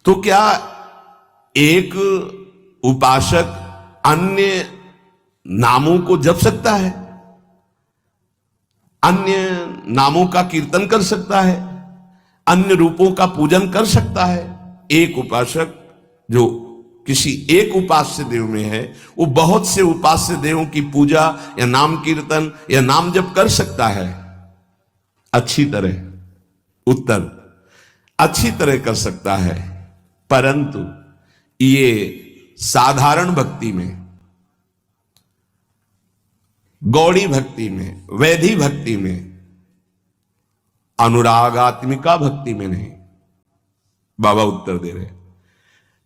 तो क्या एक उपासक अन्य नामों को जप सकता है, अन्य नामों का कीर्तन कर सकता है, अन्य रूपों का पूजन कर सकता है? एक उपासक जो किसी एक उपास्य देव में है, वो बहुत से उपास्य देवों की पूजा या नाम कीर्तन या नाम जप कर सकता है अच्छी तरह। उत्तर, अच्छी तरह कर सकता है, परंतु ये साधारण भक्ति में, गौड़ी भक्ति में, वैधि भक्ति में, अनुरागात्मिका भक्ति में नहीं। बाबा उत्तर दे रहे।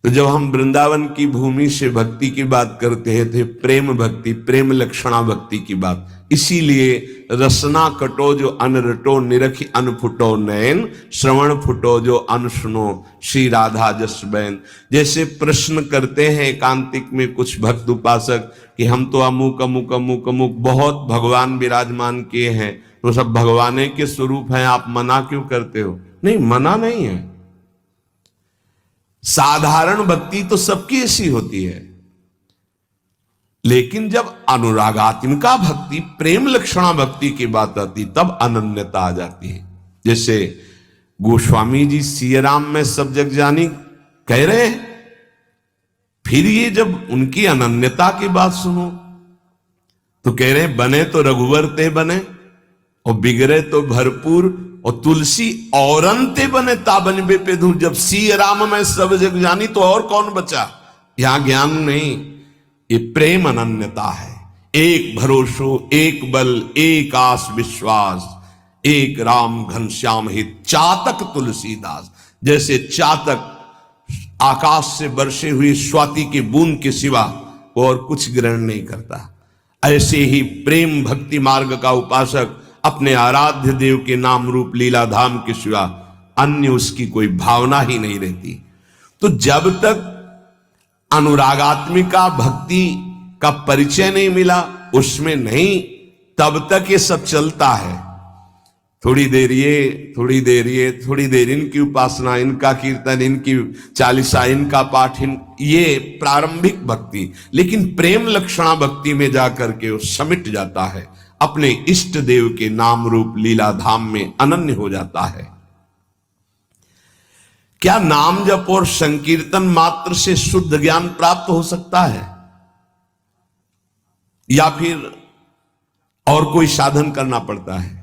तो जब हम वृंदावन की भूमि से भक्ति की बात करते हैं थे, प्रेम भक्ति, प्रेम लक्षणा भक्ति की बात, इसीलिए रसना कटो जो अनरटो, निरखी अनफुटो नयन, श्रवण फुटो जो अनसुनो, श्री राधा जस बैन। जैसे प्रश्न करते हैं एकांतिक में कुछ भक्त उपासक कि हम तो अमुक अमुक अमुक अमुक बहुत भगवान विराजमान किए हैं, तो सब भगवान के स्वरूप हैं, आप मना क्यों करते हो? नहीं, मना नहीं है। साधारण भक्ति तो सबकी ऐसी होती है, लेकिन जब अनुरागात्मिका भक्ति, प्रेम लक्षणा भक्ति की बात आती, तब अनन्यता आ जाती है। जैसे गोस्वामी जी सिया राम में सब जग जानी कह रहे हैं, फिर ये जब उनकी अनन्यता की बात सुनो तो कह रहे हैं बने तो रघुवर ते बने और बिगड़े तो भरपूर, और तुलसी औरंते बने ताबन बे पे धूल। जब सिया राम में सब जग जानी तो और कौन बचा? यहां ज्ञान नहीं, ये प्रेम अनन्यता है। एक भरोसो, एक बल, एक आस विश्वास, एक राम घनश्याम हित, चातक तुलसीदास। जैसे चातक आकाश से बरसे हुई स्वाति की बूंद के सिवा और कुछ ग्रहण नहीं करता, ऐसे ही प्रेम भक्ति मार्ग का उपासक अपने आराध्य देव के नाम रूप लीला धाम के सिवा अन्य उसकी कोई भावना ही नहीं रहती। तो जब तक अनुरागात्मिका भक्ति का परिचय नहीं मिला, उसमें नहीं, तब तक ये सब चलता है। थोड़ी देर ये, थोड़ी देर ये, थोड़ी देर इनकी उपासना, इनका कीर्तन, इनकी चालीसा, इनका पाठ, ये प्रारंभिक भक्ति। लेकिन प्रेम लक्षणा भक्ति में जाकर के वो समिट जाता है, अपने इष्ट देव के नाम रूप लीला धाम में अनन्य हो जाता है। क्या नाम जप और संकीर्तन मात्र से शुद्ध ज्ञान प्राप्त हो सकता है, या फिर और कोई साधन करना पड़ता है?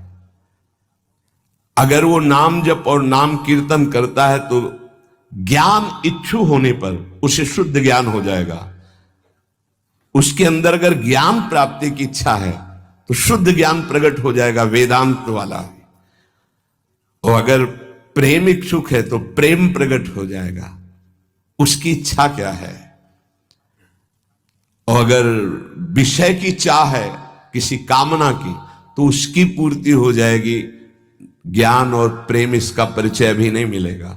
अगर वो नाम जप और नाम कीर्तन करता है तो ज्ञान इच्छु होने पर उसे शुद्ध ज्ञान हो जाएगा। उसके अंदर अगर ज्ञान प्राप्ति की इच्छा है तो शुद्ध ज्ञान प्रकट हो जाएगा, वेदांत वाला। और अगर प्रेम इच्छुक है तो प्रेम प्रकट हो जाएगा, उसकी इच्छा क्या है। और अगर विषय की चाह है, किसी कामना की, तो उसकी पूर्ति हो जाएगी। ज्ञान और प्रेम इसका परिचय भी नहीं मिलेगा।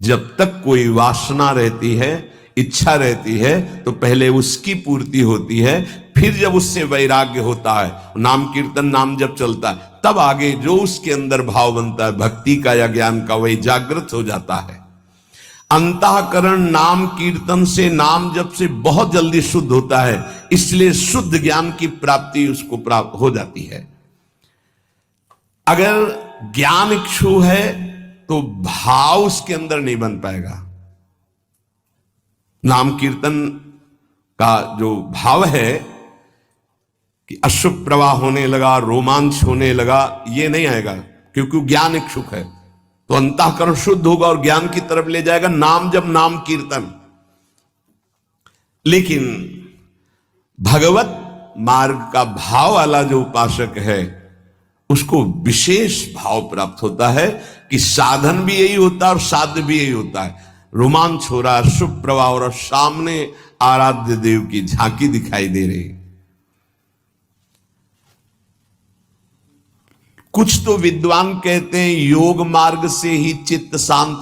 जब तक कोई वासना रहती है, इच्छा रहती है, तो पहले उसकी पूर्ति होती है, फिर जब उससे वैराग्य होता है, नाम कीर्तन नाम जब चलता है, तब आगे जो उसके अंदर भाव बनता है भक्ति का या ज्ञान का, वही जागृत हो जाता है। अंतःकरण नाम कीर्तन से, नाम जप से बहुत जल्दी शुद्ध होता है, इसलिए शुद्ध ज्ञान की प्राप्ति उसको प्राप्त हो जाती है। अगर ज्ञान इच्छु है तो भाव उसके अंदर नहीं बन पाएगा। नाम कीर्तन का जो भाव है कि अशुभ प्रवाह होने लगा, रोमांच होने लगा, ये नहीं आएगा, क्योंकि ज्ञान इच्छुक है। तो अंतःकरण शुद्ध होगा और ज्ञान की तरफ ले जाएगा नाम जब नाम कीर्तन। लेकिन भगवत मार्ग का भाव वाला जो उपासक है, उसको विशेष भाव प्राप्त होता है कि साधन भी यही होता है और साध्य भी यही होता है। रोमांच हो रहा है, शुभ प्रवाह हो रहा, सामने आराध्य देव की झांकी दिखाई दे रही। कुछ तो विद्वान कहते हैं योग मार्ग से ही चित्त शांत